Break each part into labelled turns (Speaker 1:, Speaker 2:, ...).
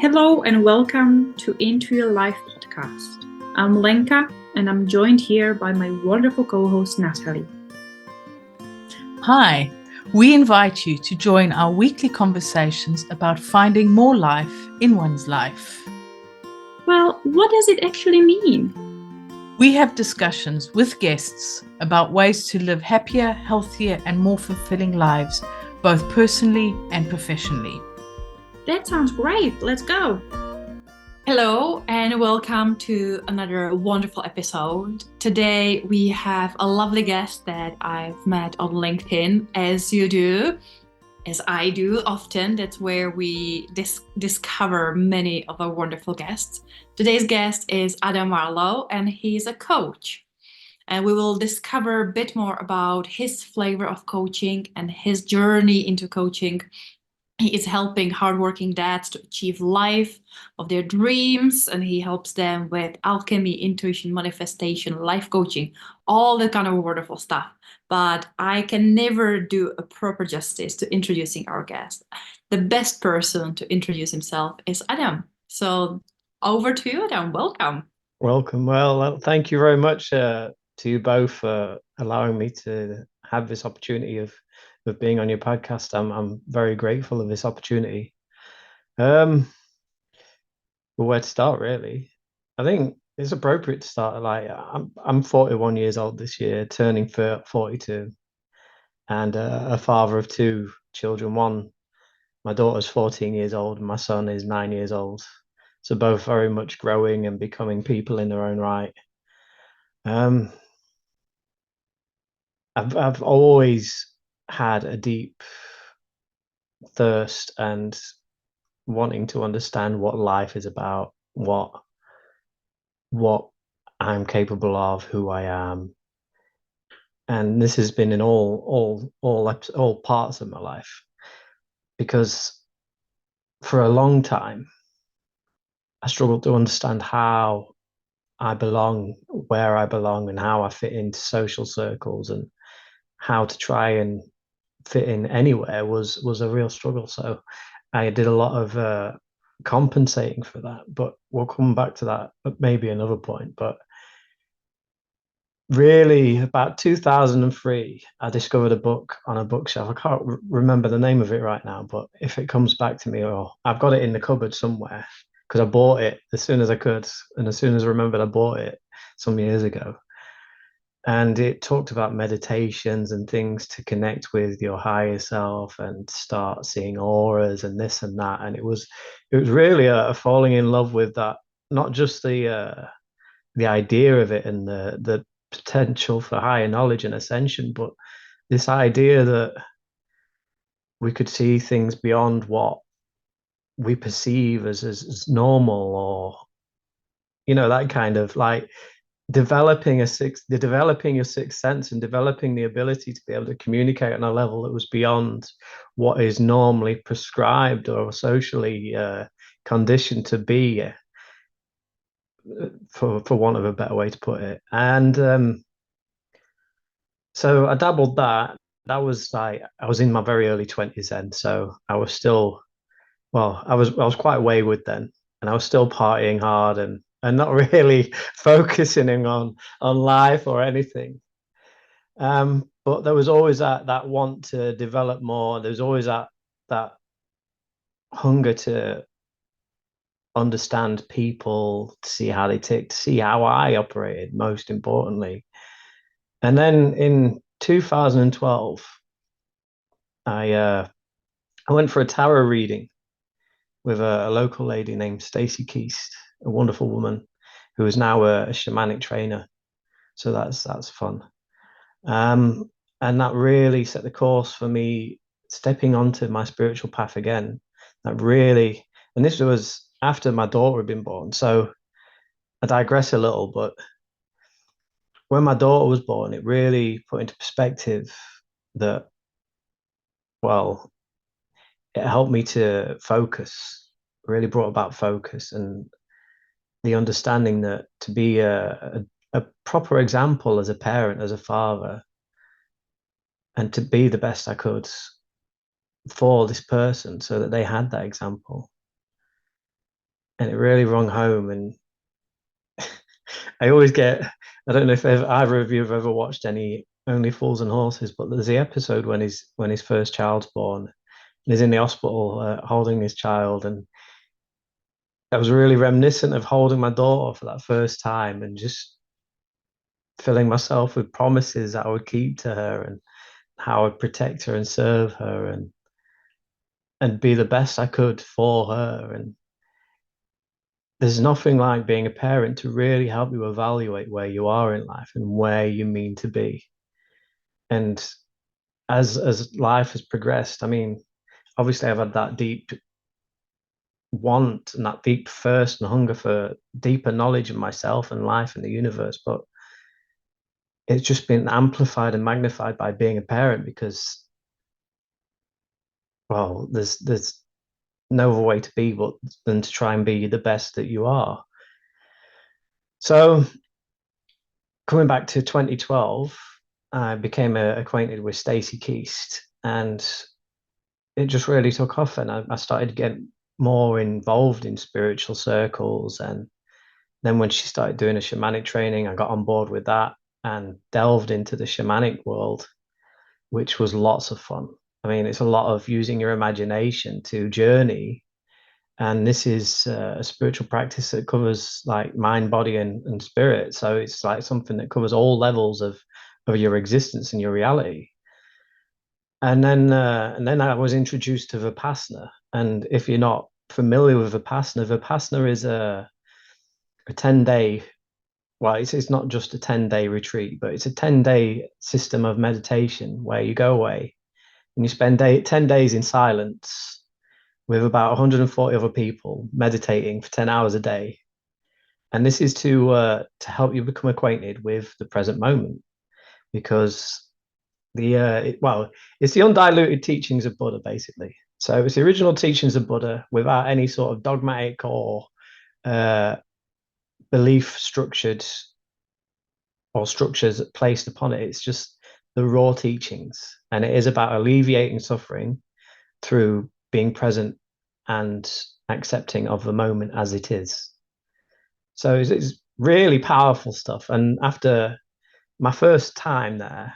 Speaker 1: Hello and welcome to Into Your Life podcast. I'm Lenka and I'm joined here by my wonderful co-host Natalie.
Speaker 2: Hi, we invite you to join our weekly conversations about finding more life in one's life.
Speaker 1: Well, what does it actually mean?
Speaker 2: We have discussions with guests about ways to live happier, healthier, and more fulfilling lives, both personally and professionally.
Speaker 1: That sounds great. Let's go. Hello and welcome to another wonderful episode. Today we have a lovely guest that I've met on LinkedIn, as you do, as I do often. That's where we discover many of our wonderful guests. Today's guest is Adam Marlowe and he's a coach. And we will discover a bit more about his flavor of coaching and his journey into coaching. He is helping hardworking dads to achieve life of their dreams, and he helps them with alchemy, intuition, manifestation, life coaching, all that kind of wonderful stuff. But I can never do a proper justice to introducing our guest. The best person to introduce himself is Adam. So over to you, Adam. Welcome.
Speaker 3: Welcome. Well, thank you very much to you both for allowing me to have this opportunity of being on your podcast. I'm very grateful of this opportunity. Well, where to start, really? I think it's appropriate to start. Like I'm 41 years old this year, turning 42, and a father of two children. My daughter's 14 years old, and my son is 9 years old. So both very much growing and becoming people in their own right. I've always had a deep thirst and wanting to understand what life is about, what I'm capable of, who I am, and this has been in all parts of my life, because for a long time I struggled to understand how I belong, where I belong, and how I fit into social circles, and how to try and fit in anywhere was a real struggle. So I did a lot of compensating for that, but we'll come back to that at maybe another point. But really, about 2003, I discovered a book on a bookshelf. I can't remember the name of it right now, but if it comes back to me, or I've got it in the cupboard somewhere, because I bought it as soon as I could, and as soon as I remembered, I bought it some years ago. And it talked about meditations and things to connect with your higher self and start seeing auras and this and that. And it was really a falling in love with that, not just the idea of it and the potential for higher knowledge and ascension, but this idea that we could see things beyond what we perceive as normal, or that kind of like developing your sixth sense and developing the ability to be able to communicate on a level that was beyond what is normally prescribed or socially conditioned to be, for want of a better way to put it. And so I dabbled that. That was like I was in my very early 20s then, so I was still, well, I was quite wayward then, and I was still partying hard and not really focusing on life or anything. But there was always that want to develop more. There was always that hunger to understand people, to see how they tick, to see how I operated, most importantly. And then in 2012, I went for a tarot reading with a local lady named Stacey Keast, a wonderful woman who is now a shamanic trainer. So that's fun. And that really set the course for me stepping onto my spiritual path again. That really, and this was after my daughter had been born. So I digress a little, but when my daughter was born, it really put into perspective that, well, it helped me to focus, really brought about focus and the understanding that to be a proper example as a parent, as a father, and to be the best I could for this person so that they had that example. and it really rung home. And I always get, I don't know if either of you have ever watched any Only Fools and Horses, but there's the episode when his first child's born, and he's in the hospital holding his child, and I was really reminiscent of holding my daughter for that first time and just filling myself with promises that I would keep to her and how I'd protect her and serve her and be the best I could for her. And there's nothing like being a parent to really help you evaluate where you are in life and where you mean to be. And as life has progressed, I mean, obviously I've had that deep want and that deep thirst and hunger for deeper knowledge of myself and life and the universe, but it's just been amplified and magnified by being a parent because, well, there's no other way to be but than to try and be the best that you are. So coming back to 2012, I became acquainted with Stacey Keast, and it just really took off. And I started getting more involved in spiritual circles. And then when she started doing a shamanic training, I got on board with that and delved into the shamanic world, which was lots of fun. I mean, it's a lot of using your imagination to journey. And this is a spiritual practice that covers like mind, body, and spirit. So it's like something that covers all levels of your existence and your reality. And then I was introduced to Vipassana. And if you're not familiar with Vipassana, Vipassana is a 10-day, well, it's not just a 10-day retreat, but it's a 10-day system of meditation where you go away and you spend 10 days in silence with about 140 other people meditating for 10 hours a day. And this is to help you become acquainted with the present moment, because it's the undiluted teachings of Buddha, basically. So it's the original teachings of Buddha without any sort of dogmatic or uh, belief structures placed upon it. It's just the raw teachings, and it is about alleviating suffering through being present and accepting of the moment as it is. So it's really powerful stuff. And after my first time there,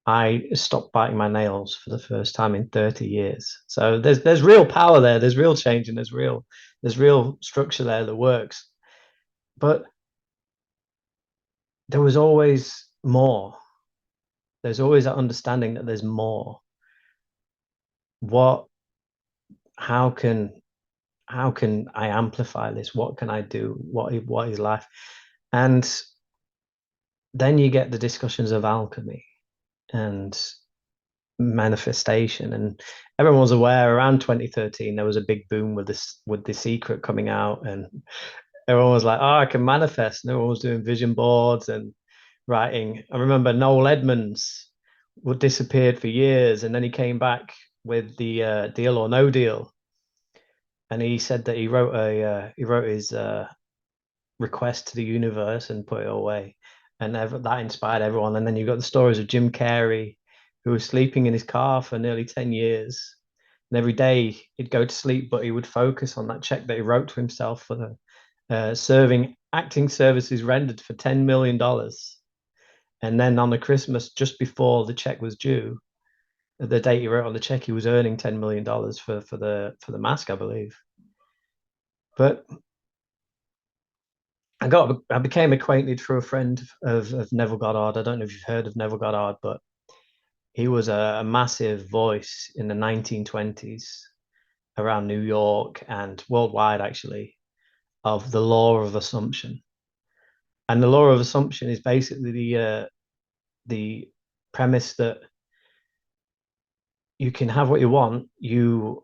Speaker 3: I stopped biting my nails for the first time in 30 years. So there's real power there. There's real change, and there's real structure there that works. But there was always more. There's always that understanding that there's more. What how can how can I amplify this? What can I do? What is life? And then you get the discussions of alchemy and manifestation. And everyone was aware around 2013 there was a big boom with The Secret coming out, and everyone was like, oh, I can manifest. And everyone was doing vision boards and writing. I remember Noel Edmonds would disappeared for years, and then he came back with the Deal or No Deal, and he said that he wrote his request to the universe and put it away, and that inspired everyone. And then you've got the stories of Jim Carrey, who was sleeping in his car for nearly 10 years, and every day he'd go to sleep, but he would focus on that check that he wrote to himself for the serving acting services rendered for $10 million. And then on the Christmas, just before the check was due, the date he wrote on the check, he was earning $10 million for the mask, I believe. But I became acquainted through a friend of Neville Goddard. I don't know if you've heard of Neville Goddard, but he was a massive voice in the 1920s around New York and worldwide, actually, of the law of assumption. And the law of assumption is basically the premise that you can have what you want. You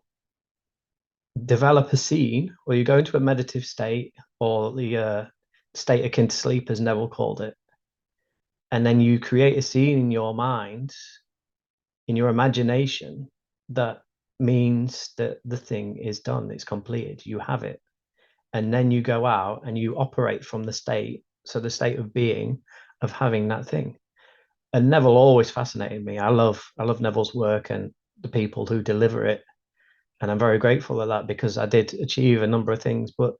Speaker 3: develop a scene, or you go into a meditative state, or the state akin to sleep, as Neville called it, and then you create a scene in your mind, in your imagination, that means that the thing is done, it's completed, you have it, and then you go out and you operate from the state, so the state of being, of having that thing. And Neville always fascinated me. I love Neville's work and the people who deliver it. And I'm very grateful for that, because I did achieve a number of things, but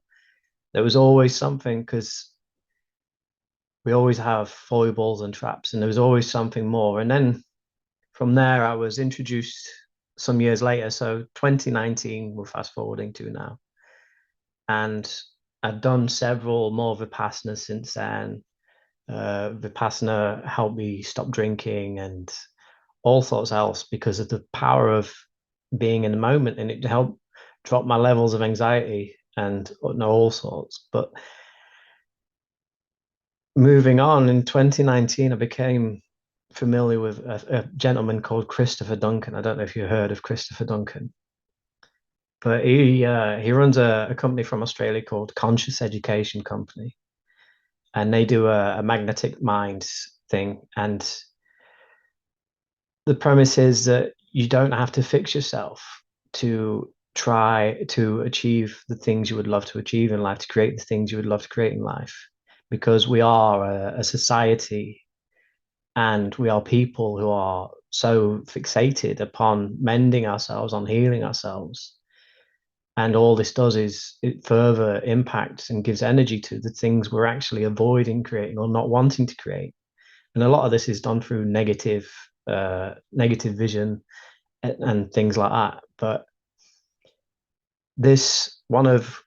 Speaker 3: there was always something, because we always have foibles and traps, and there was always something more. And then from there, I was introduced some years later. So 2019, we're fast forwarding to now. And I've done several more Vipassanas since then. Vipassana helped me stop drinking and all sorts else, because of the power of being in the moment, and it helped drop my levels of anxiety and all sorts. But moving on, in 2019, I became familiar with a gentleman called Christopher Duncan. I don't know if you heard of Christopher Duncan, but he runs a company from Australia called Conscious Education Company, and they do a magnetic minds thing. And the premise is that you don't have to fix yourself to try to achieve the things you would love to achieve in life, to create the things you would love to create in life, because we are a society, and we are people who are so fixated upon mending ourselves, on healing ourselves. And all this does is it further impacts and gives energy to the things we're actually avoiding creating or not wanting to create. And a lot of this is done through negative vision and things like that. But this one of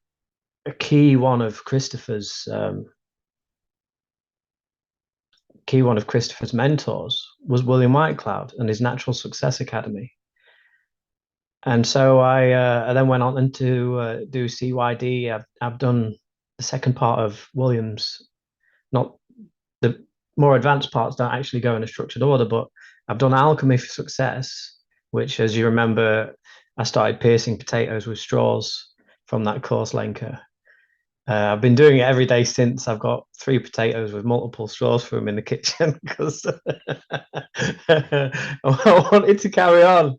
Speaker 3: Christopher's mentors was William Whitecloud and his Natural Success Academy. And so I then went on to do CYD. I've done the second part of Williams. Not the more advanced parts don't actually go in a structured order, but I've done Alchemy for Success, which, as you remember, I started piercing potatoes with straws from that course, Lenka. I've been doing it every day since. I've got 3 potatoes with multiple straws for them in the kitchen, because I wanted to carry on.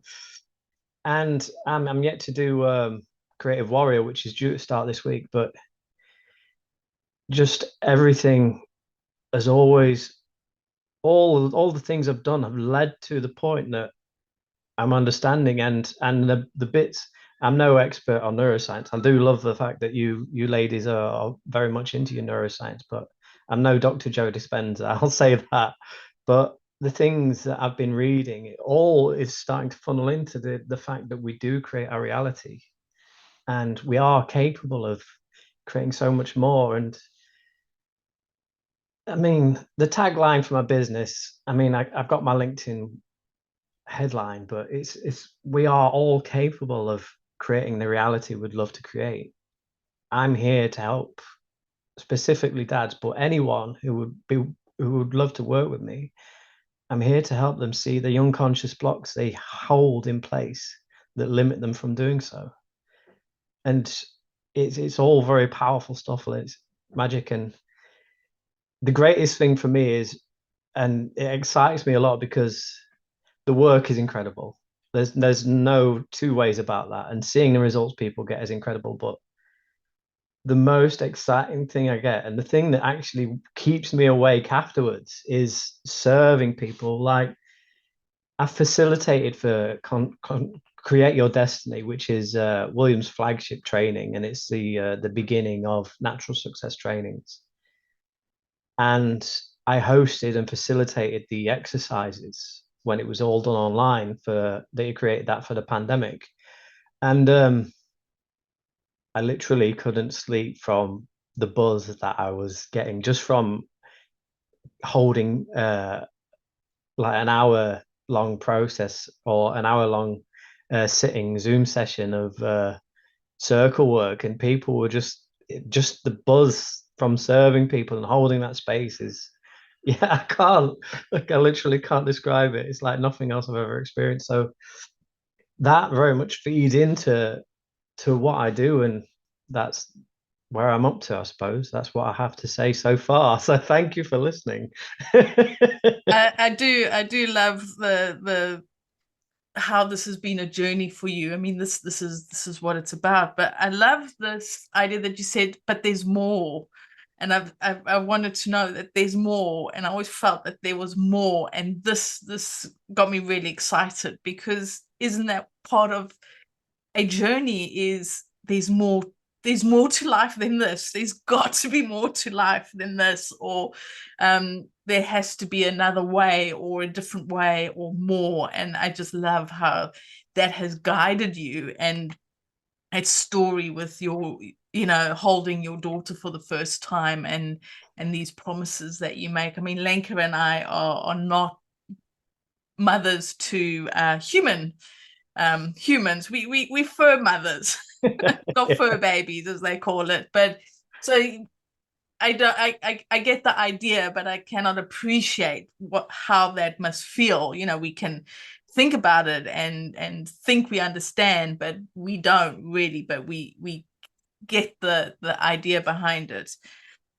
Speaker 3: And I'm yet to do Creative Warrior, which is due to start this week. But just everything, as always, all the things I've done have led to the point that I'm understanding, and the bits. I'm no expert on neuroscience. I do love the fact that you ladies are very much into your neuroscience, but I'm no Dr. Joe Dispenza. I'll say that. But the things that I've been reading, it all is starting to funnel into the fact that we do create our reality, and we are capable of creating so much more. And I mean, the tagline for my business, I mean, I've got my LinkedIn headline, but it's we are all capable of creating the reality we'd love to create. I'm here to help specifically dads, but anyone who would love to work with me. I'm here to help them see the unconscious blocks they hold in place that limit them from doing so. And it's all very powerful stuff. It's magic. And the greatest thing for me is, and it excites me a lot, because the work is incredible. There's no two ways about that. And seeing the results people get is incredible. But the most exciting thing I get, and the thing that actually keeps me awake afterwards, is serving people. Like, I've facilitated for Create Your Destiny, which is William's flagship training, and it's the beginning of natural success trainings. And I hosted and facilitated the exercises when it was all done online. They created that for the pandemic, and I literally couldn't sleep from the buzz that I was getting just from holding like an hour long process, or an hour long sitting Zoom session of circle work. And people were just the buzz from serving people and holding that space is, yeah, I literally can't describe it. It's like nothing else I've ever experienced. So that very much feeds into what I do, and that's where I'm up to, I suppose. That's what I have to say so far. So thank you for listening.
Speaker 2: I do love the how this has been a journey for you. I mean, this is what it's about. But I love this idea that you said, but there's more. And I wanted to know that there's more, and I always felt that there was more. And this got me really excited, because isn't that part of a journey is there's more to life than this. There's got to be more to life than this, or there has to be another way or a different way or more. And I just love how that has guided you, and its story with your, holding your daughter for the first time, and these promises that you make. I mean, Lenka and I are not mothers to humans. We fur mothers, not fur babies as they call it. But so I get the idea, but I cannot appreciate how that must feel. We can think about it and think we understand, but we don't really. But we get the idea behind it.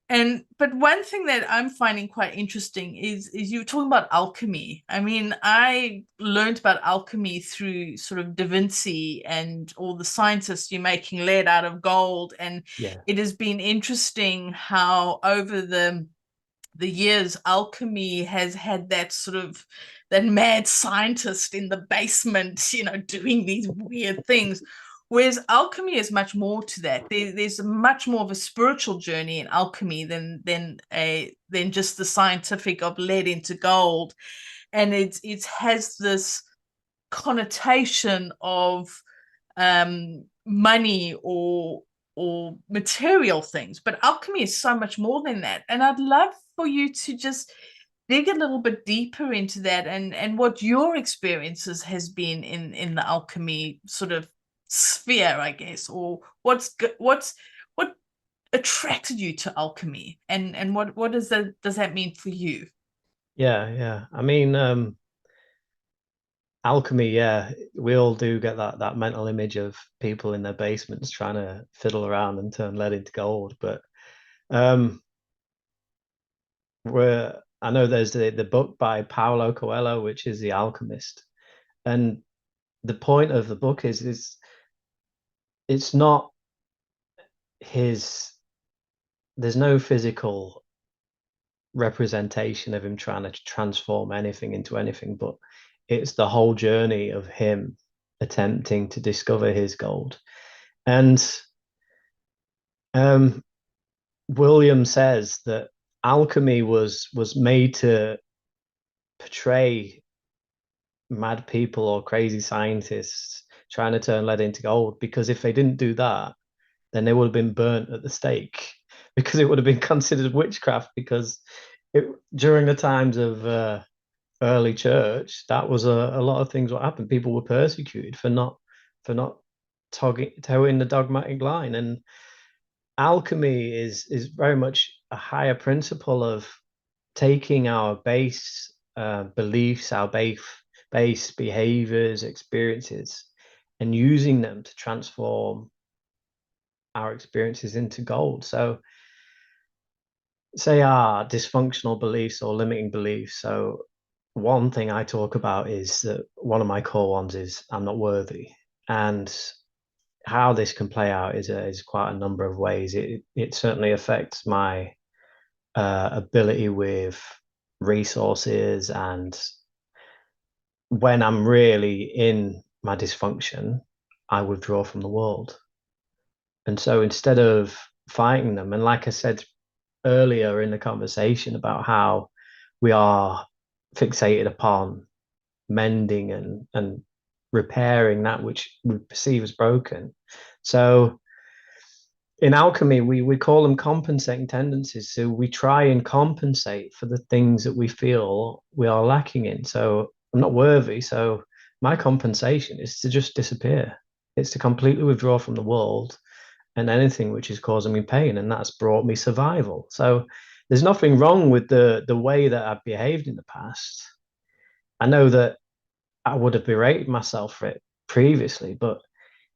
Speaker 2: But one thing that I'm finding quite interesting is you talking about alchemy. I mean, I learned about alchemy through sort of Da Vinci and all the scientists you're making lead out of gold. And it has been interesting how over the years, alchemy has had that sort of that mad scientist in the basement, doing these weird things. Whereas alchemy is much more to that. There's much more of a spiritual journey in alchemy than just the scientific of lead into gold, and it has this connotation of money or material things. But alchemy is so much more than that, and I'd love for you to just dig a little bit deeper into that, and what your experiences has been in the alchemy sort of sphere, I guess, or what attracted you to alchemy, and what does that mean for you?
Speaker 3: Yeah. I mean, alchemy, we all do get that mental image of people in their basements trying to fiddle around and turn lead into gold. But I know there's the book by Paulo Coelho, which is The Alchemist, and the point of the book is it's not there's no physical representation of him trying to transform anything into anything, but it's the whole journey of him attempting to discover his gold. And William says that alchemy was made to portray mad people or crazy scientists trying to turn lead into gold, because if they didn't do that, then they would have been burnt at the stake, because it would have been considered witchcraft. Because during the times of early church, that was a lot of things what happened. People were persecuted for not towing the dogmatic line. And alchemy is very much a higher principle of taking our base beliefs, our base behaviors, experiences, and using them to transform our experiences into gold. So say our dysfunctional beliefs or limiting beliefs. So one thing I talk about is that one of my core ones is I'm not worthy. And how this can play out is quite a number of ways. It certainly affects my ability with resources, and when I'm really in my dysfunction, I withdraw from the world. And so instead of fighting them, and like I said earlier in the conversation about how we are fixated upon mending and repairing that which we perceive as broken. So in alchemy, we call them compensating tendencies. So we try and compensate for the things that we feel we are lacking in. So I'm not worthy. So my compensation is to just disappear. It's to completely withdraw from the world and anything which is causing me pain. And that's brought me survival. So there's nothing wrong with the way that I've behaved in the past. I know that I would have berated myself for it previously, but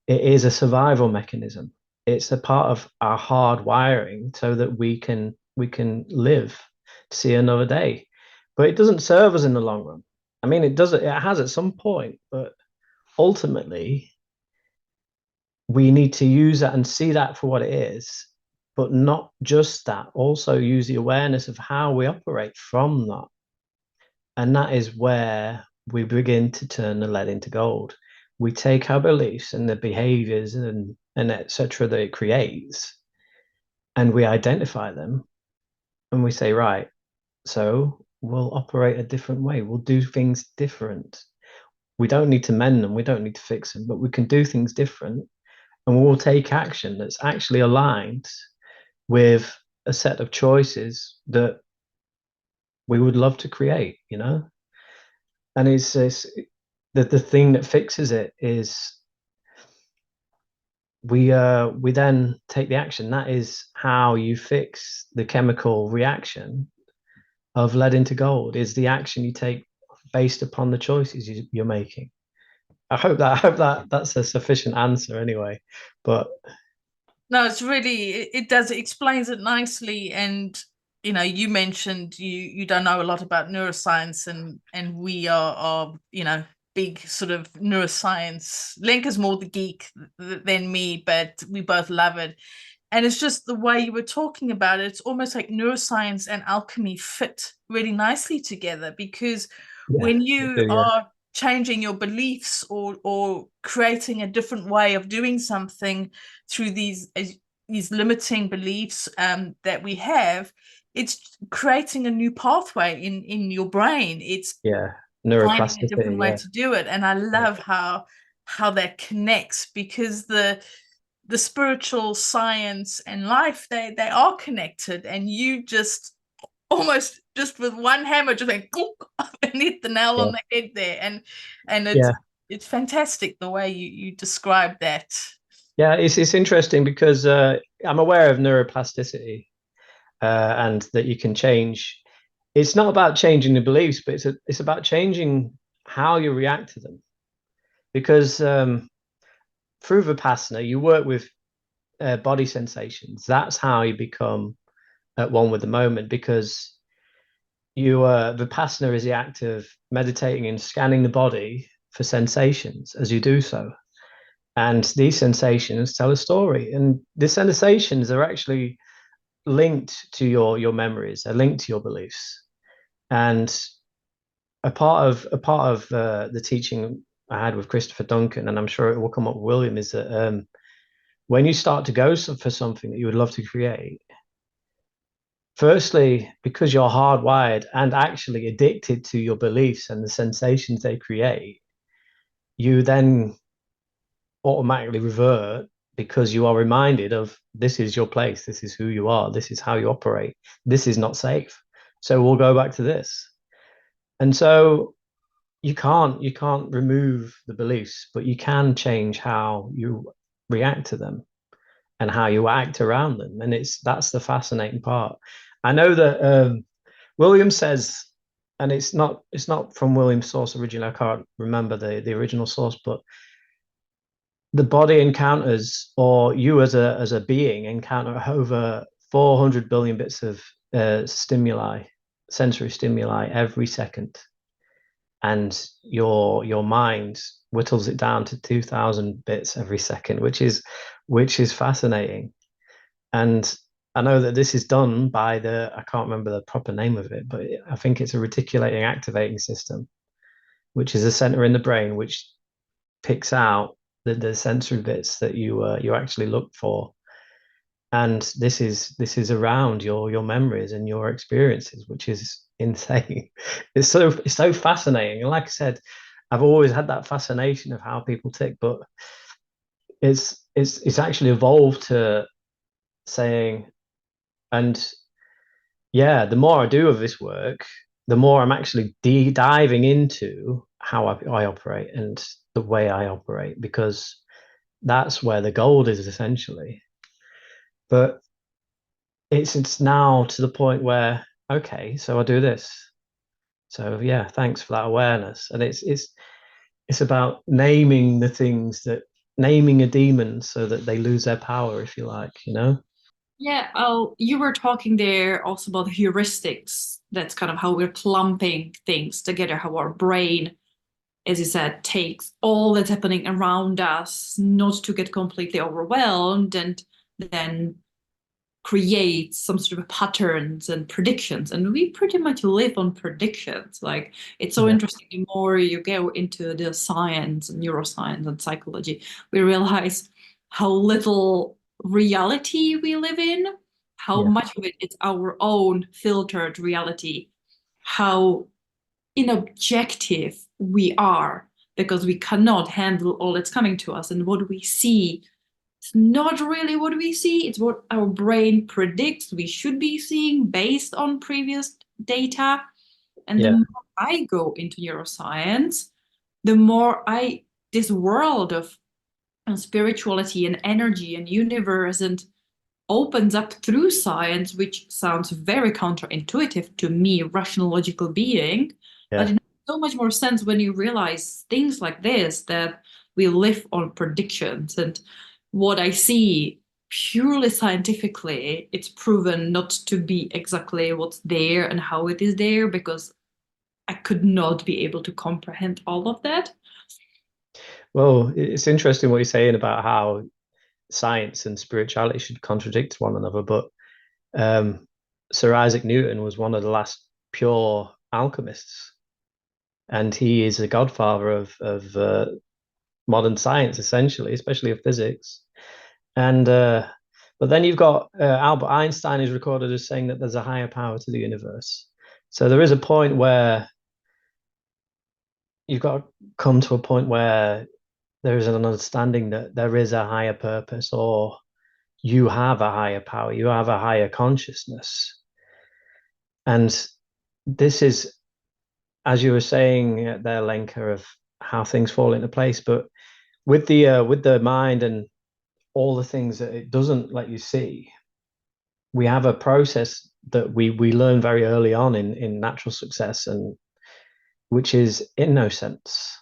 Speaker 3: it is a survival mechanism. It's a part of our hard wiring so that we can live to see another day. But it doesn't serve us in the long run. I mean, it has at some point, but ultimately we need to use that and see that for what it is, but not just that. Also use the awareness of how we operate from that. And that is where we begin to turn the lead into gold. we take our beliefs and the behaviors and etc. that it creates, and we identify them, and we say, right, so we'll operate a different way. We'll do things different. We don't need to mend them. We don't need to fix them, but we can do things different, and we'll take action that's actually aligned with a set of choices that we would love to create, you know? And it's the thing that fixes it is we then take the action. That is how you fix the chemical reaction of lead into gold, is the action you take based upon the choices you're making. I hope that that's a sufficient answer anyway. But
Speaker 2: no, it's really, it does, it explains it nicely. And you know, you mentioned you don't know a lot about neuroscience, and we are you know, big sort of neuroscience. Lenk is more the geek than me, but we both love it. And it's just the way you were talking about it, it's almost like neuroscience and alchemy fit really nicely together, because
Speaker 3: yeah,
Speaker 2: when you
Speaker 3: yeah,
Speaker 2: are changing your beliefs, or creating a different way of doing something through these limiting beliefs that we have, it's creating a new pathway in your brain. It's
Speaker 3: yeah,
Speaker 2: finding a different
Speaker 3: neuroplasticity,
Speaker 2: way
Speaker 3: yeah,
Speaker 2: to do it. And I love how that connects, because the spiritual science and life, they are connected, and you just almost just with one hammer just went and hit the nail
Speaker 3: yeah,
Speaker 2: on the head there. And
Speaker 3: yeah.
Speaker 2: it's fantastic the way you describe that.
Speaker 3: Yeah, it's interesting because I'm aware of neuroplasticity, and that you can change. It's not about changing the beliefs, but it's about changing how you react to them. Because through Vipassana, you work with body sensations. That's how you become at one with the moment. Because Vipassana is the act of meditating and scanning the body for sensations as you do so. And these sensations tell a story. And the sensations are actually linked to your memories. They're linked to your beliefs. And a part of the teaching I had with Christopher Duncan, and I'm sure it will come up with William, is that when you start to go for something that you would love to create, firstly, because you're hardwired and actually addicted to your beliefs and the sensations they create, you then automatically revert, because you are reminded of, this is your place, this is who you are, this is how you operate, this is not safe. So we'll go back to this. And so you can't remove the beliefs, but you can change how you react to them and how you act around them. And that's the fascinating part. I know that William says, and it's not from William's source originally. I can't remember the original source, but the body encounters, or you as a being encounter over 400 billion bits of stimuli, sensory stimuli every second, and your mind whittles it down to 2,000 bits every second, which is fascinating. And I know that this is done by I can't remember the proper name of it, but I think it's a reticulating activating system, which is a center in the brain which picks out the sensory bits that you actually look for. And this is around your memories and your experiences, which is insane. It's so fascinating. And like I said, I've always had that fascination of how people tick, but it's actually evolved to saying, and yeah, the more I do of this work, the more I'm actually diving into how I operate and the way I operate, because that's where the gold is essentially. But it's now to the point where, okay, so I do this. So yeah, thanks for that awareness. And it's about naming the things, that naming a demon so that they lose their power, if you like, you know?
Speaker 1: Yeah, oh, you were talking there also about heuristics. That's kind of how we're clumping things together, how our brain, as you said, takes all that's happening around us, not to get completely overwhelmed, and then creates some sort of patterns and predictions, and we pretty much live on predictions. Like, it's so interesting. The more you go into the science and neuroscience and psychology, we realize how little reality we live in, how much of it is our own filtered reality, how inobjective we are because we cannot handle all that's coming to us, and what we see, it's not really what we see, it's what our brain predicts we should be seeing based on previous data. And the more I go into neuroscience, the more this world of spirituality and energy and universe and opens up through science, which sounds very counterintuitive to me, rational, logical being. But it makes so much more sense when you realize things like this, that we live on predictions. And what I see purely scientifically, it's proven not to be exactly what's there and how it is there, because I could not be able to comprehend all of that.
Speaker 3: Well, it's interesting what you're saying about how science and spirituality should contradict one another, but Sir Isaac Newton was one of the last pure alchemists, and he is the godfather of modern science, essentially, especially of physics. And but then you've got Albert Einstein is recorded as saying that there's a higher power to the universe. So there is a point where you've got to come to a point where there is an understanding that there is a higher purpose, or you have a higher power, you have a higher consciousness. And this is, as you were saying there, Lenka, of how things fall into place. But with the mind and all the things that it doesn't let you see, we have a process that we learn very early on in natural success, and which is innocence.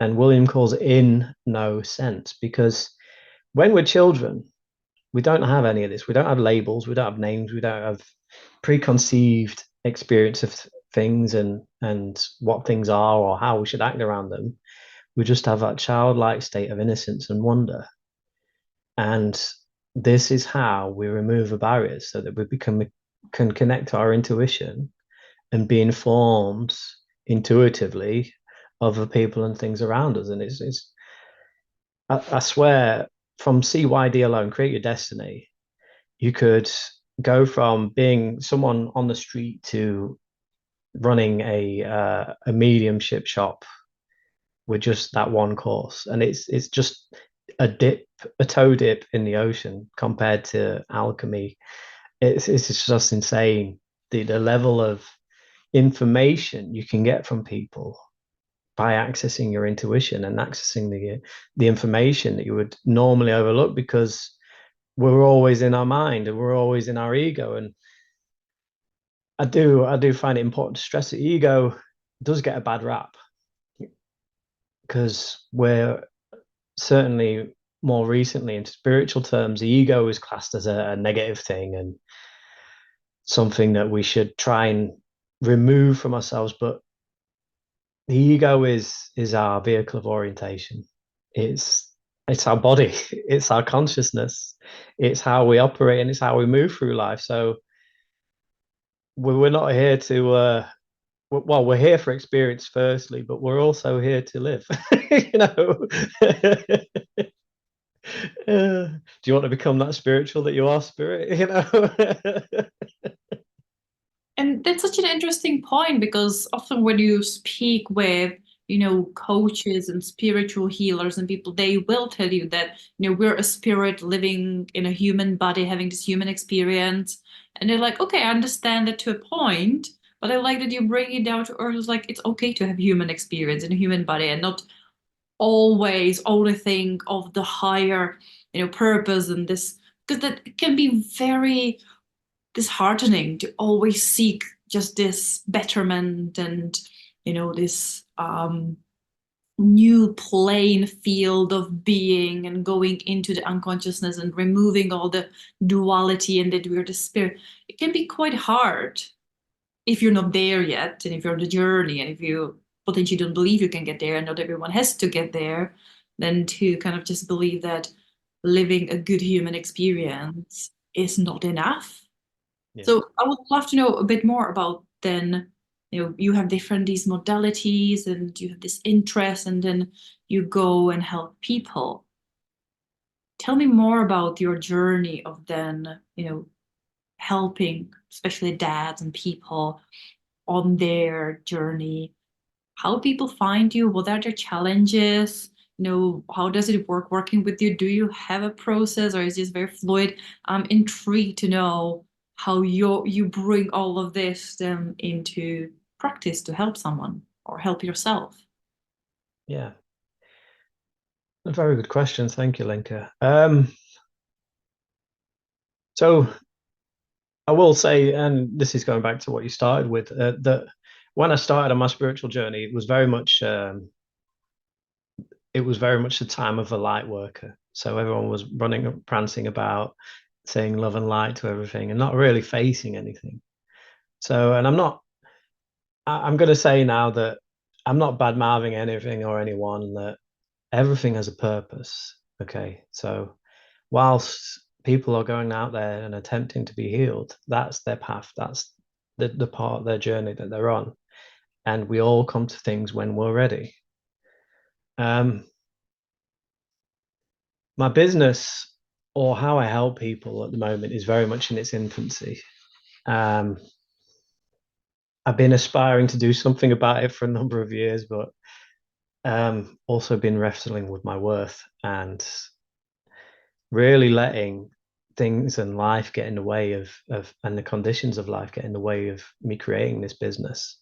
Speaker 3: And William calls it in no sense, because when we're children, we don't have any of this. We don't have labels, we don't have names, we don't have preconceived experience of things and what things are or how we should act around them. We just have that childlike state of innocence and wonder. And this is how we remove the barriers so that we can connect to our intuition and be informed intuitively of the people and things around us. And I swear, from CYD alone, Create Your Destiny, you could go from being someone on the street to running a mediumship shop with just that one course. And it's just a toe dip in the ocean compared to alchemy. It's just insane, the level of information you can get from people by accessing your intuition and accessing the information that you would normally overlook, because we're always in our mind and we're always in our ego. And I do find it important to stress that ego does get a bad rap, because we're certainly more recently, in spiritual terms, the ego is classed as a negative thing and something that we should try and remove from ourselves. But the ego is our vehicle of orientation. It's our body, it's our consciousness, it's how we operate, and it's how we move through life. So we're not here to well, we're here for experience firstly, but we're also here to live. You know. Do you want to become that spiritual that you are, spirit? You know.
Speaker 1: And that's such an interesting point, because often when you speak with, coaches and spiritual healers and people, they will tell you that, we're a spirit living in a human body, having this human experience. And they're like, okay, I understand that to a point, but I like that you bring it down to earth. It's like, it's okay to have human experience in a human body and not always only think of the higher, purpose and this, because that can be very disheartening to always seek just this betterment and this new plane field of being and going into the unconsciousness and removing all the duality and that we're the spirit. It can be quite hard if you're not there yet, and if you're on the journey, and if you potentially don't believe you can get there, and not everyone has to get there, then to kind of just believe that living a good human experience is not enough.
Speaker 3: Yeah.
Speaker 1: So I would love to know a bit more about then, you have different these modalities and you have this interest and then you go and help people. Tell me more about your journey of then, helping especially dads and people on their journey. How people find you? What are their challenges? How does it work working with you? Do you have a process or is this very fluid? I'm intrigued to know how you bring all of this into practice to help someone or help yourself.
Speaker 3: Yeah. A very good question. Thank you, Linka. So I will say, and this is going back to what you started with, that when I started on my spiritual journey, it was very much the time of a light worker. So everyone was running, prancing about, saying love and light to everything, and not really facing anything. So, and I'm going to say now that I'm not bad mouthing anything or anyone. That everything has a purpose. Okay, so whilst people are going out there and attempting to be healed, that's their path. That's the part of their journey that they're on. And we all come to things when we're ready. My business, or how I help people at the moment, is very much in its infancy. I've been aspiring to do something about it for a number of years, but also been wrestling with my worth and really letting things and life get in the way of and the conditions of life get in the way of me creating this business.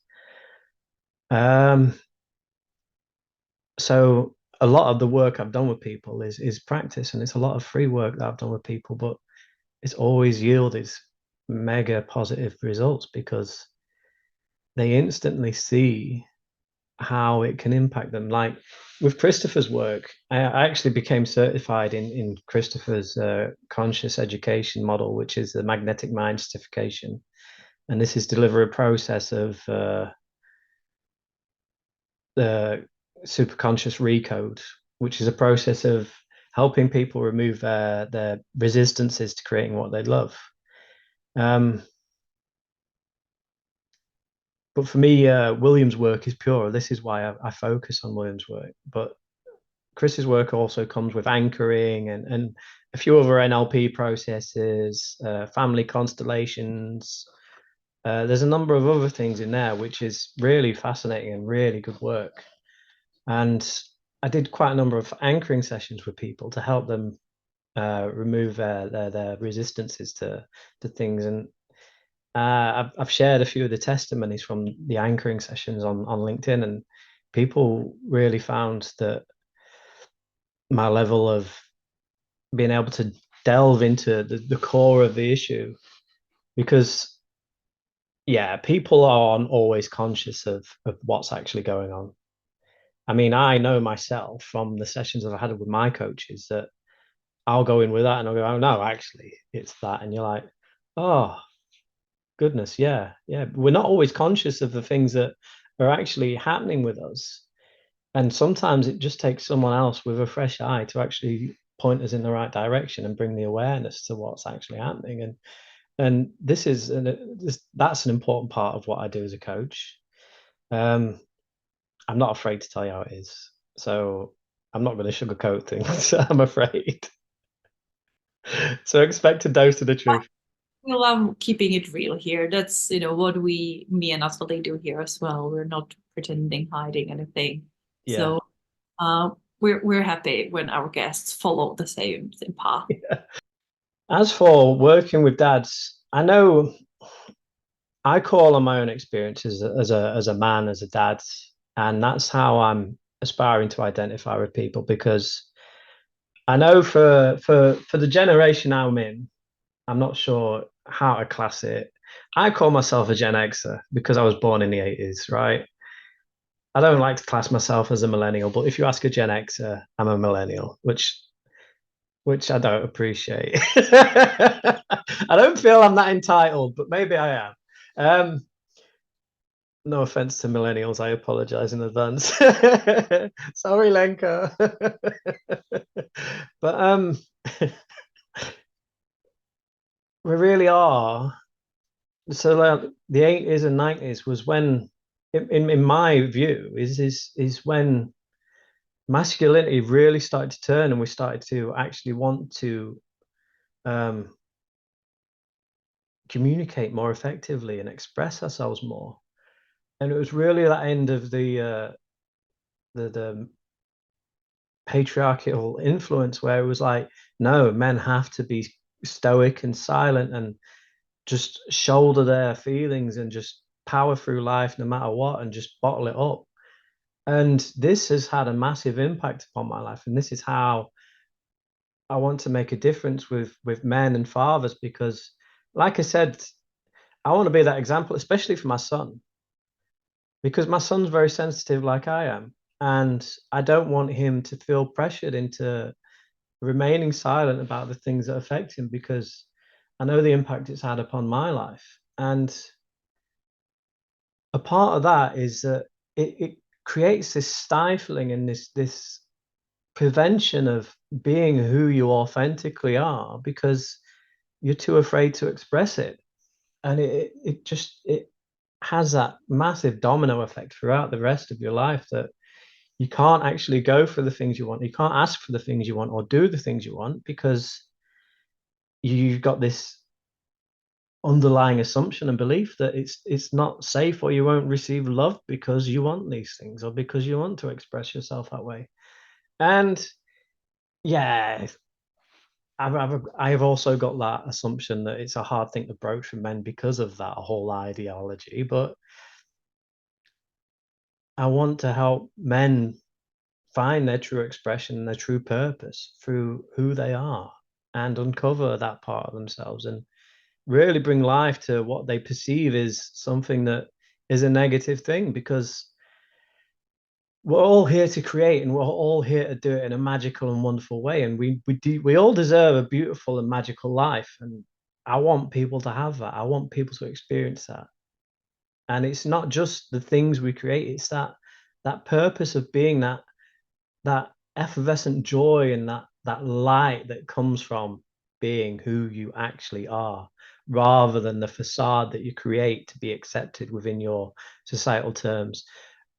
Speaker 3: So a lot of the work I've done with people is practice, and it's a lot of free work that I've done with people, but it's always yielded mega positive results because they instantly see how it can impact them. Like with Christopher's work, I actually became certified in Christopher's conscious education model, which is the magnetic mind certification. And this is deliver a process of the superconscious recode, which is a process of helping people remove their resistances to creating what they love. But for me, William's work is pure. This is why I focus on William's work. But Chris's work also comes with anchoring and a few other NLP processes, family constellations. There's a number of other things in there, which is really fascinating and really good work. And I did quite a number of anchoring sessions with people to help them remove their resistances to things. And I've shared a few of the testimonies from the anchoring sessions on LinkedIn, and people really found that my level of being able to delve into the core of the issue, because yeah, people aren't always conscious of what's actually going on. I mean, I know myself from the sessions I've had with my coaches that I'll go in with that and I'll go, oh no, actually it's that. And you're like, oh goodness, yeah. We're not always conscious of the things that are actually happening with us. And sometimes it just takes someone else with a fresh eye to actually point us in the right direction and bring the awareness to what's actually happening. And that's an important part of what I do as a coach. I'm not afraid to tell you how it is. So I'm not going to sugarcoat things, I'm afraid. So expect a dose of the truth.
Speaker 1: Well, I'm keeping it real here. That's, what me and Natalie do here as well. We're not pretending, hiding anything.
Speaker 3: Yeah.
Speaker 1: So we're happy when our guests follow the same path.
Speaker 3: Yeah. As for working with dads, I know I call on my own experiences as a man, as a dad, and that's how I'm aspiring to identify with people, because I know for the generation I'm in, I'm not sure how to class it. I call myself a Gen Xer because I was born in the 80s, right? I don't like to class myself as a millennial, but if you ask a Gen Xer, I'm a millennial, which I don't appreciate. I don't feel I'm that entitled, but maybe I am. No offense to millennials, I apologize in advance. Sorry, Lenka. But We really are. So like, the 80s and 90s was when, in my view, is when masculinity really started to turn, and we started to actually want to um, communicate more effectively and express ourselves more. And it was really that end of the patriarchal influence where it was like, no, men have to be stoic and silent and just shoulder their feelings and just power through life no matter what and just bottle it up. And this has had a massive impact upon my life. And this is how I want to make a difference with men and fathers, because like I said, I want to be that example, especially for my son, because my son's very sensitive like I am. And I don't want him to feel pressured into remaining silent about the things that affect him, because I know the impact it's had upon my life. And a part of that is that it creates this stifling and this prevention of being who you authentically are, because you're too afraid to express it. And it has that massive domino effect throughout the rest of your life, that you can't actually go for the things you want. You can't ask for the things you want or do the things you want, because you've got this underlying assumption and belief that it's not safe, or you won't receive love because you want these things or because you want to express yourself that way. And yeah, I've also got that assumption that it's a hard thing to broach for men because of that whole ideology. But I want to help men find their true expression and their true purpose through who they are, and uncover that part of themselves, and really bring life to what they perceive is something that is a negative thing, because we're all here to create, and we're all here to do it in a magical and wonderful way, and we all deserve a beautiful and magical life, and I want people to have that. I want people to experience that. And it's not just the things we create, it's that purpose of being that effervescent joy and that light that comes from being who you actually are, rather than the facade that you create to be accepted within your societal terms.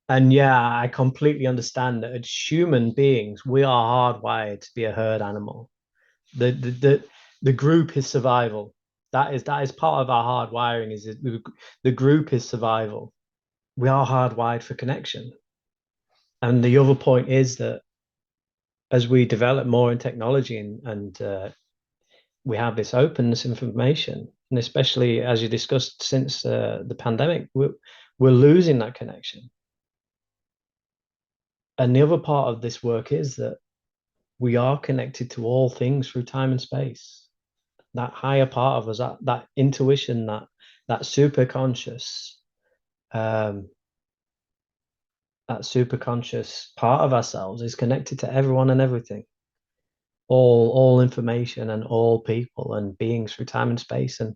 Speaker 3: And yeah, I completely understand that as human beings, we are hardwired to be a herd animal. The group is survival. That is part of our hard wiring. Is the group is survival. We are hardwired for connection. And the other point is that as we develop more in technology, and we have this openness information, and especially as you discussed since the pandemic, we're losing that connection. And the other part of this work is that we are connected to all things through time and space. That higher part of us, that intuition, that super conscious, that super conscious part of ourselves is connected to everyone and everything, all information and all people and beings through time and space. And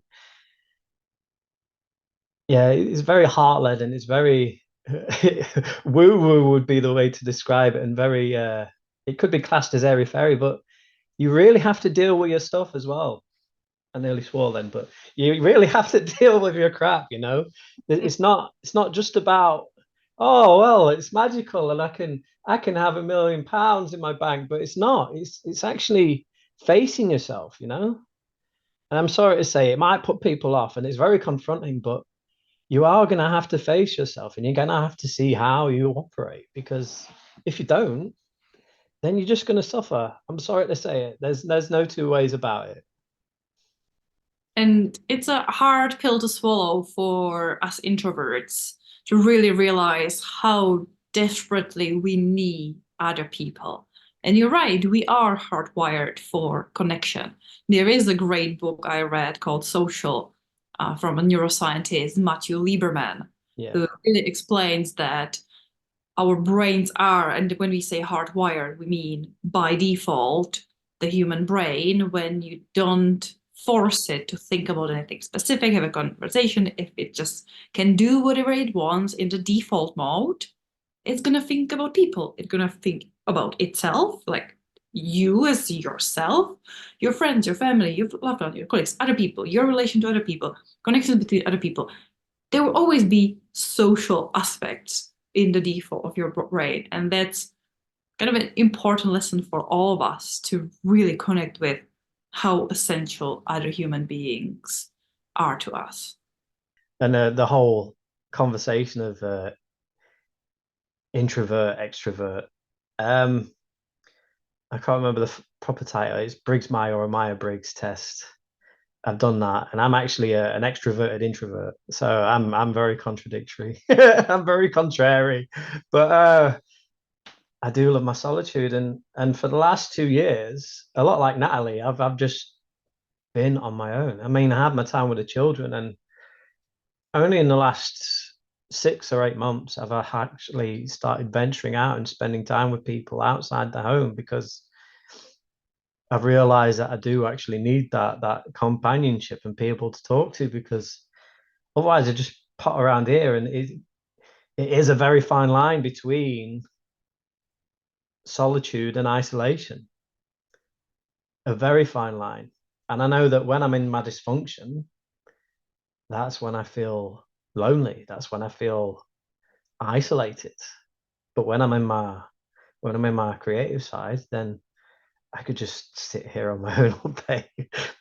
Speaker 3: yeah, it's very heart-led, and it's very woo-woo would be the way to describe it, and very it could be classed as airy fairy, but you really have to deal with your stuff as well. I nearly swore then, but you really have to deal with your crap, you know. It's not just about, oh well, it's magical and I can have £1 million in my bank, but it's not. It's actually facing yourself, you know. And I'm sorry to say it might put people off, and it's very confronting, but you are going to have to face yourself, and you're going to have to see how you operate, because if you don't, then you're just going to suffer. I'm sorry to say it. There's no two ways about it.
Speaker 1: And it's a hard pill to swallow for us introverts to really realize how desperately we need other people. And you're right, we are hardwired for connection. There is a great book I read called Social from a neuroscientist, Matthew Lieberman,
Speaker 3: Yeah.
Speaker 1: who really explains that our brains are, and when we say hardwired, we mean by default, the human brain, when you don't force it to think about anything specific, have a conversation, if it just can do whatever it wants in the default mode, it's going to think about people. It's going to think about itself, like you as yourself, your friends, your family, your loved ones, your colleagues, other people, your relation to other people, connections between other people, there will always be social aspects in the default of your brain. And that's kind of an important lesson for all of us to really connect with how essential other human beings are to us.
Speaker 3: And the whole conversation of introvert, extrovert. I can't remember the proper title. It's Briggs-Myers or a Myers-Briggs test. I've done that, and I'm actually an extroverted introvert, so I'm very contradictory. I'm very contrary, but I do love my solitude, and for the last 2 years, a lot like Natalie, I've just been on my own. I mean, I had my time with the children, and only in the last 6 or 8 months have I actually started venturing out and spending time with people outside the home, because I've realized that I do actually need that companionship and people to talk to, because otherwise I just pot around here, and it is a very fine line between solitude and isolation. A very fine line. And I know that when I'm in my dysfunction, that's when I feel lonely. That's when I feel isolated. But when I'm in my creative side, then I could just sit here on my own all day.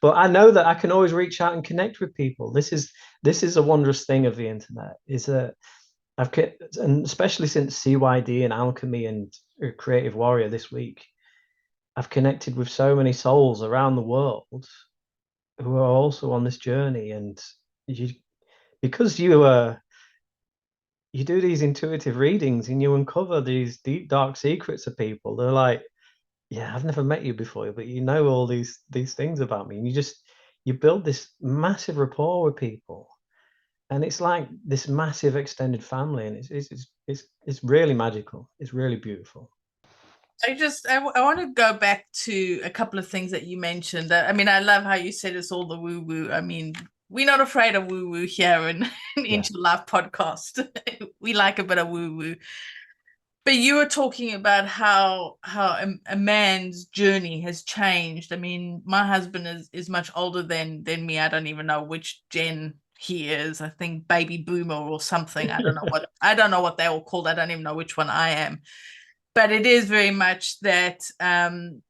Speaker 3: But I know that I can always reach out and connect with people. This is a wondrous thing of the internet. Is that and especially since CYD and Alchemy and Creative Warrior this week, I've connected with so many souls around the world who are also on this journey. And because you do these intuitive readings and you uncover these deep dark secrets of people, they're like, yeah, I've never met you before, but you know all these things about me, and you build this massive rapport with people, and it's like this massive extended family, and it's really magical. It's really beautiful.
Speaker 2: I want to go back to a couple of things that you mentioned. I mean, I love how you said it's all the woo woo. I mean, we're not afraid of woo woo here in Into Life podcast. We like a bit of woo woo. But you were talking about how a man's journey has changed. I mean, my husband is much older than me. I don't even know which gen he is. I think baby boomer or something. I don't know what they're all called. I don't even know which one I am. But it is very much that don't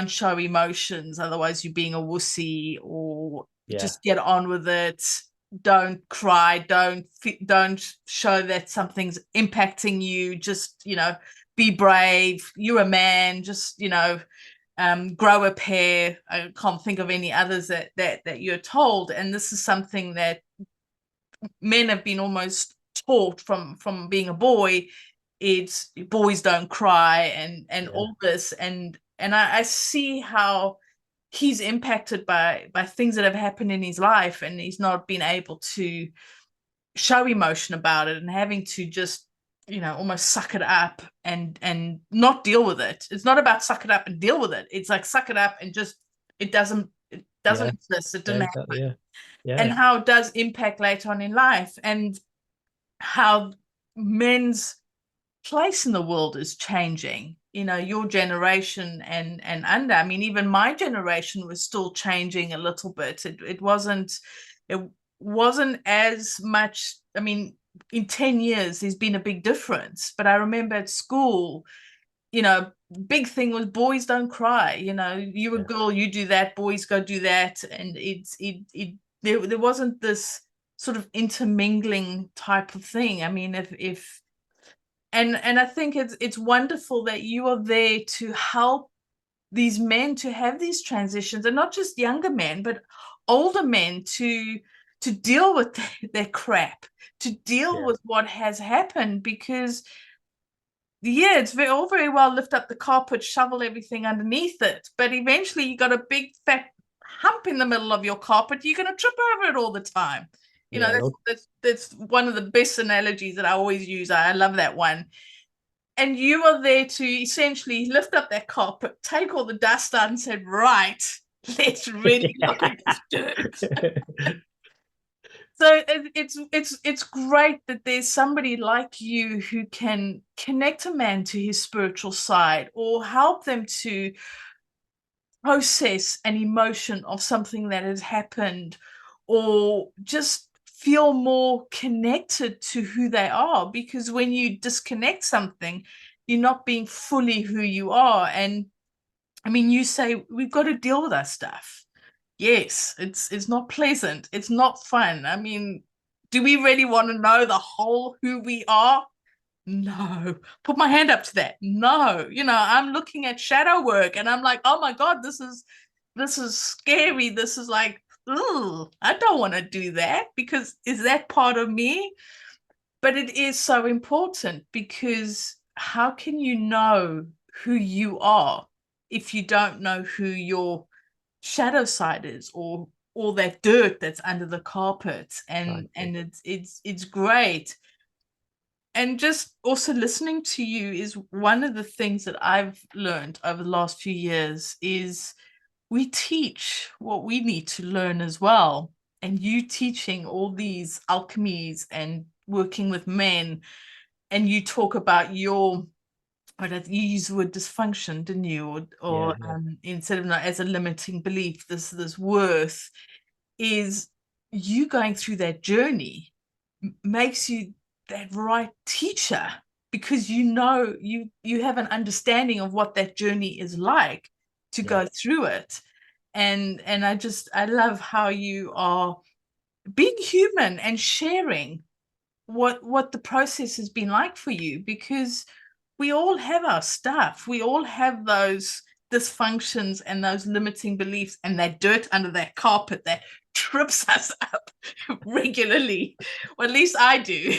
Speaker 2: show emotions, otherwise you're being a wussy, or just get on with it. Don't cry, don't show that something's impacting you. Just be brave, you're a man. Just grow a pair. I can't think of any others that you're told. And this is something that men have been almost taught from being a boy. It's boys don't cry and all this, and I see how he's impacted by things that have happened in his life, and he's not been able to show emotion about it, and having to just almost suck it up and not deal with it. It's not about suck it up and deal with it. It's like suck it up and just it doesn't exist. It didn't happen.
Speaker 3: Exactly,
Speaker 2: and how it does impact later on in life, and how men's place in the world is changing. Your generation and under, I mean, even my generation was still changing a little bit. It wasn't as much. I mean, in 10 years there's been a big difference. But I remember at school, big thing was boys don't cry. You're a girl, you do that, boys go do that. And there wasn't this sort of intermingling type of thing. I mean, if and I think it's wonderful that you are there to help these men to have these transitions, and not just younger men, but older men to deal with their crap, to deal with what has happened. Because it's all very well lift up the carpet, shovel everything underneath it, but eventually you got a big fat hump in the middle of your carpet. You're going to trip over it all the time. That's one of the best analogies that I always use. I love that one. And you are there to essentially lift up that carpet, take all the dust out, and said, right, let's really look at this dirt. So it's great that there's somebody like you who can connect a man to his spiritual side or help them to process an emotion of something that has happened, or just feel more connected to who they are. Because when you disconnect something, you're not being fully who you are. And I mean, you say we've got to deal with our stuff. Yes, it's not pleasant. It's not fun. I mean, do we really want to know the whole who we are? No. Put my hand up to that. No. I'm looking at shadow work and I'm like, oh my God, this is scary. This is like, ooh, I don't want to do that, because is that part of me? But it is so important, because how can you know who you are if you don't know who your shadow side is, or all that dirt that's under the carpet? And it's great. And just also listening to you is one of the things that I've learned over the last few years, is we teach what we need to learn as well. And you teaching all these alchemies and working with men, and you talk about your, you use the word dysfunction, didn't you? Or instead of as a limiting belief, this worth, is you going through that journey makes you that right teacher, because you have an understanding of what that journey is like to go through it. And I love how you are being human and sharing what the process has been like for you, because we all have our stuff. We all have those dysfunctions and those limiting beliefs and that dirt under that carpet that trips us up regularly. Well, at least I do.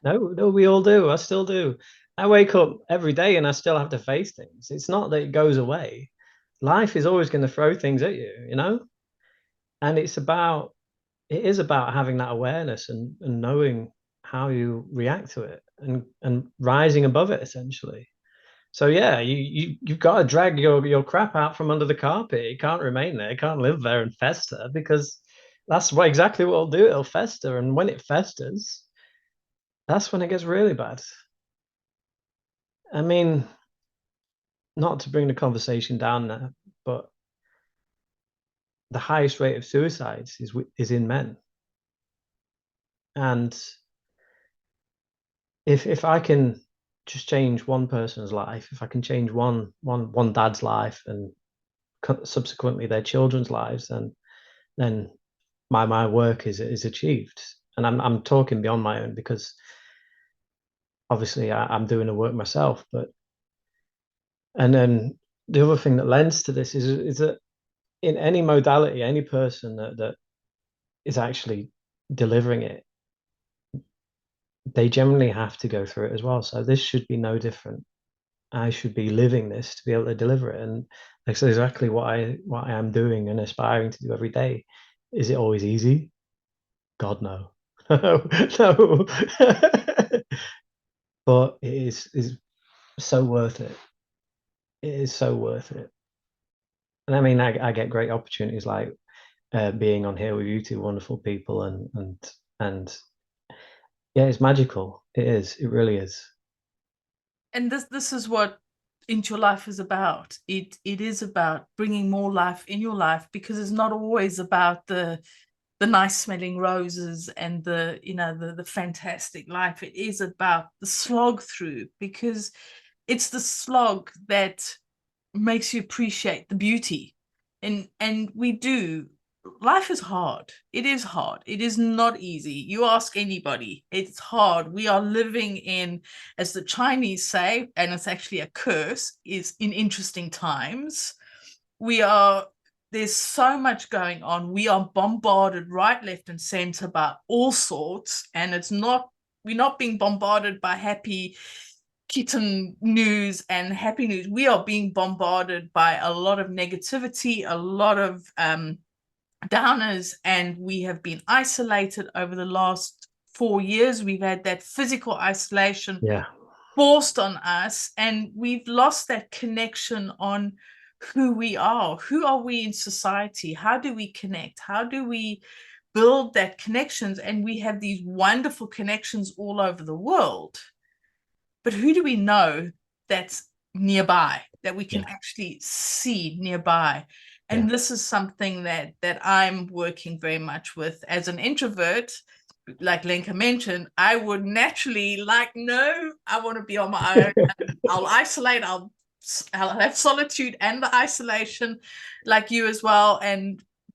Speaker 3: No, we all do. I still do. I wake up every day and I still have to face things. It's not that it goes away. Life is always going to throw things at you. And it is about having that awareness and knowing how you react to it, and rising above it, essentially. So yeah, you've got to drag your crap out from under the carpet. It can't remain there. It can't live there and fester, because that's exactly what it'll do. It'll fester, and when it festers, that's when it gets really bad. I mean, not to bring the conversation down there, but the highest rate of suicides is in men. And if I can just change one person's life, if I can change one dad's life, and subsequently their children's lives, then my work is achieved. And I'm talking beyond my own, because obviously I'm doing the work myself. And then the other thing that lends to this is that in any modality, any person that is actually delivering it, they generally have to go through it as well. So this should be no different. I should be living this to be able to deliver it. And that's exactly what I am doing and aspiring to do every day. Is it always easy? God, no. No. But it is so worth it. It is so worth it. And I mean, I get great opportunities like being on here with you two wonderful people, and yeah, it's magical. It is. It really is.
Speaker 2: And this is what Into Your Life is about. It is about bringing more life in your life, because it's not always about the nice smelling roses and the fantastic life. It is about the slog through, because it's the slog that makes you appreciate the beauty. And we do. Life is hard. It is hard. It is not easy. You ask anybody, it's hard. We are living in, as the Chinese say, and it's actually a curse, is in interesting times. There's so much going on. We are bombarded right, left, and center by all sorts. And we're not being bombarded by happy kitten news and happy news. We are being bombarded by a lot of negativity, a lot of downers, and we have been isolated over the last 4 years. We've had that physical isolation forced on us, and we've lost that connection on who we are. Who are we in society? How do we connect? How do we build that connections, and we have these wonderful connections all over the world. But who do we know that's nearby, that we can actually see nearby? And this is something that I'm working very much with. As an introvert, like Lenka mentioned, I would naturally no, I want to be on my own. I'll isolate, I'll have solitude and the isolation, like you as well.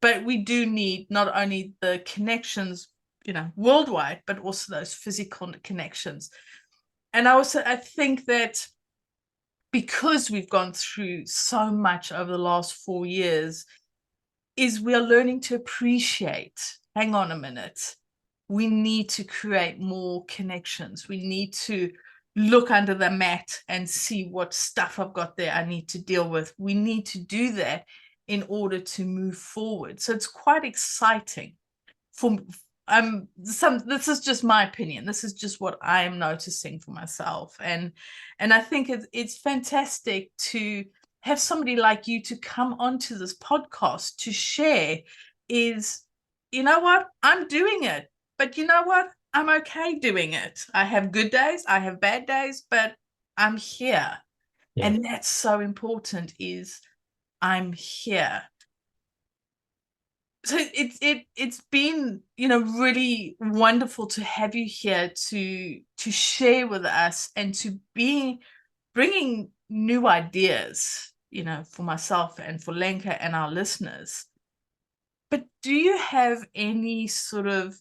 Speaker 2: But we do need not only the connections, worldwide, but also those physical connections. And I think that because we've gone through so much over the last 4 years, is we are learning to appreciate, hang on a minute, we need to create more connections. We need to look under the mat and see what stuff I've got there I need to deal with. We need to do that in order to move forward. So it's quite exciting. This is just my opinion. This is just what I am noticing for myself. And I think it's fantastic to have somebody like you to come onto this podcast to share is, you know what, I'm doing it, but you know what, I'm okay doing it. I have good days, I have bad days, but I'm here. And that's so important, is I'm here. So it's been, really wonderful to have you here to share with us and to be bringing new ideas, for myself and for Lenka and our listeners. But do you have any sort of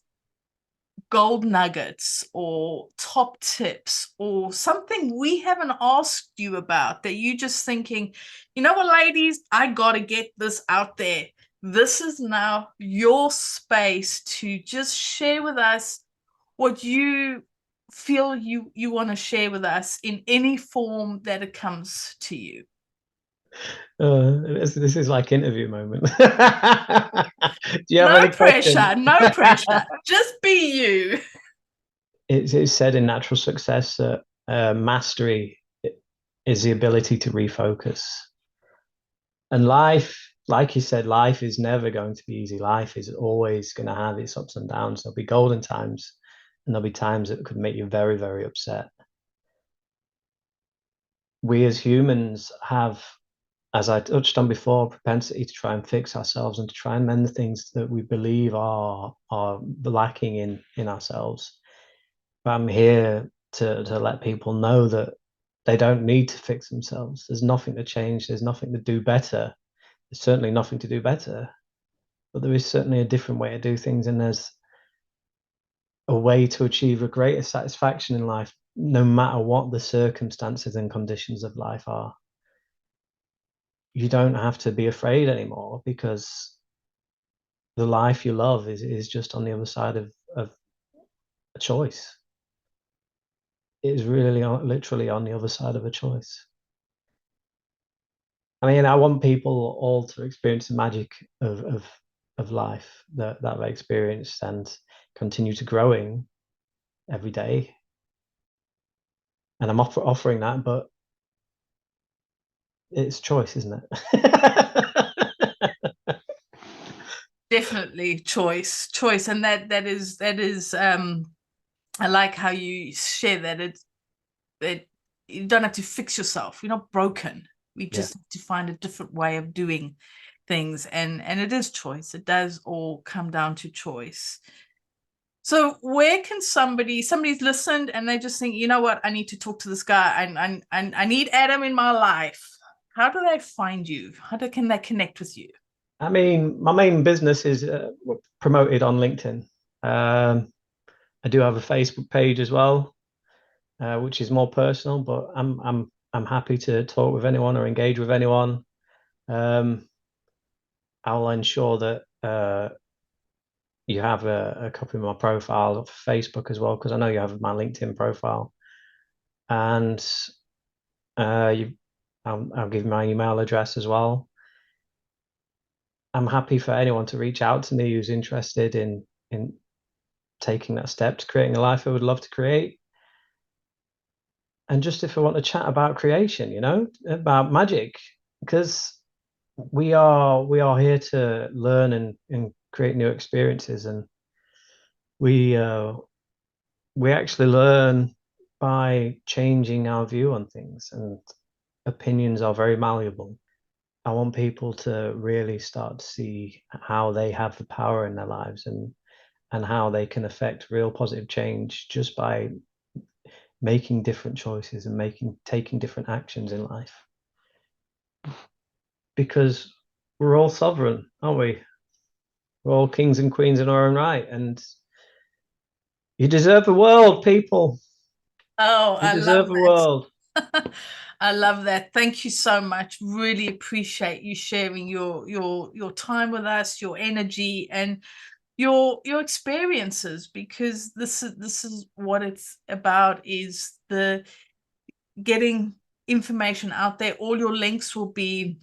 Speaker 2: gold nuggets or top tips or something we haven't asked you about that you just thinking, you know what, ladies, I got to get this out there. This is now your space to just share with us what you feel you want to share with us in any form that it comes to you.
Speaker 3: This is like interview moment. Do you have any
Speaker 2: pressure?
Speaker 3: questions?
Speaker 2: No pressure. Just be you.
Speaker 3: It's said in Natural Success that mastery is the ability to refocus. And life, like you said, life is never going to be easy. Life is always going to have its ups and downs. There'll be golden times, and there'll be times that could make you very, very upset. We as humans have, as I touched on before, a propensity to try and fix ourselves and to try and mend the things that we believe are lacking in ourselves. But I'm here to let people know that they don't need to fix themselves. There's nothing to change. There's nothing to do better. There's certainly nothing to do better. But there is certainly a different way to do things, and there's a way to achieve a greater satisfaction in life, no matter what the circumstances and conditions of life are. You don't have to be afraid anymore, because the life you love is just on the other side of a choice. It is really literally on the other side of a choice. I mean, I want people all to experience the magic of life that I've experienced and continue to growing every day. And I'm offering that, but it's choice, isn't it?
Speaker 2: Definitely choice. And that is I like how you share that you don't have to fix yourself. You're not broken. We just have to find a different way of doing things, and it is choice. It does all come down to choice. So where can somebody's listened and they just think, you know what, I need to talk to this guy, and I need Adam in my life. How do they find you? Can they connect with you?
Speaker 3: I mean, my main business is promoted on LinkedIn. I do have a Facebook page as well, which is more personal, but I'm happy to talk with anyone or engage with anyone. I'll ensure that you have a copy of my profile of Facebook as well, because I know you have my LinkedIn profile. And I'll give my email address as well. I'm happy for anyone to reach out to me who's interested in taking that step to creating a life I would love to create. And just if I want to chat about creation, about magic, because we are here to learn and create new experiences. And we actually learn by changing our view on things, and opinions are very malleable. I want people to really start to see how they have the power in their lives, and how they can affect real positive change just by making different choices and taking different actions in life. Because we're all sovereign, aren't we? We're all kings and queens in our own right, and you deserve the world, people.
Speaker 2: Oh,
Speaker 3: You
Speaker 2: I
Speaker 3: deserve
Speaker 2: love
Speaker 3: the
Speaker 2: that.
Speaker 3: world.
Speaker 2: I love that. Thank you so much. Really appreciate you sharing your time with us, your energy, and your experiences, because this is what it's about, is the getting information out there. All your links will be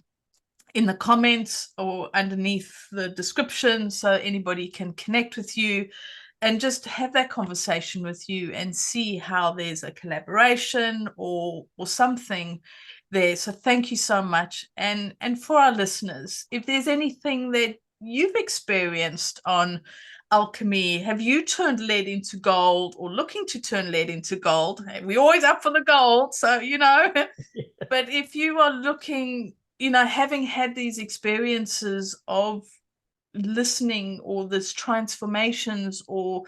Speaker 2: in the comments or underneath the description, so anybody can connect with you and just have that conversation with you and see how there's a collaboration or something there. So thank you so much. And for our listeners, if there's anything that you've experienced on alchemy, have you turned lead into gold or looking to turn lead into gold? We're always up for the gold, so but if you are looking, having had these experiences of listening or this transformations, or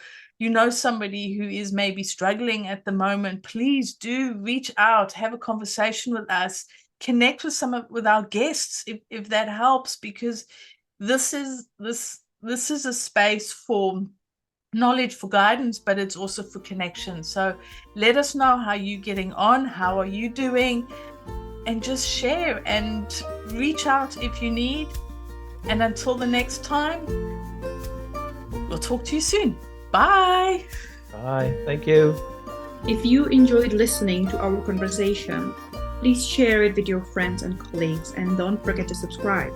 Speaker 2: somebody who is maybe struggling at the moment, please do reach out, have a conversation with us, connect with our guests if that helps, because this is a space for knowledge, for guidance, but it's also for connection. So let us know how you're getting on, how are you doing, and just share and reach out if you need. And until the next time, we'll talk to you soon. Bye.
Speaker 3: Bye. Thank you.
Speaker 1: If you enjoyed listening to our conversation, please share it with your friends and colleagues, and don't forget to subscribe.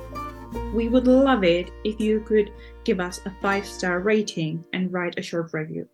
Speaker 1: We would love it if you could give us a 5-star rating and write a short review.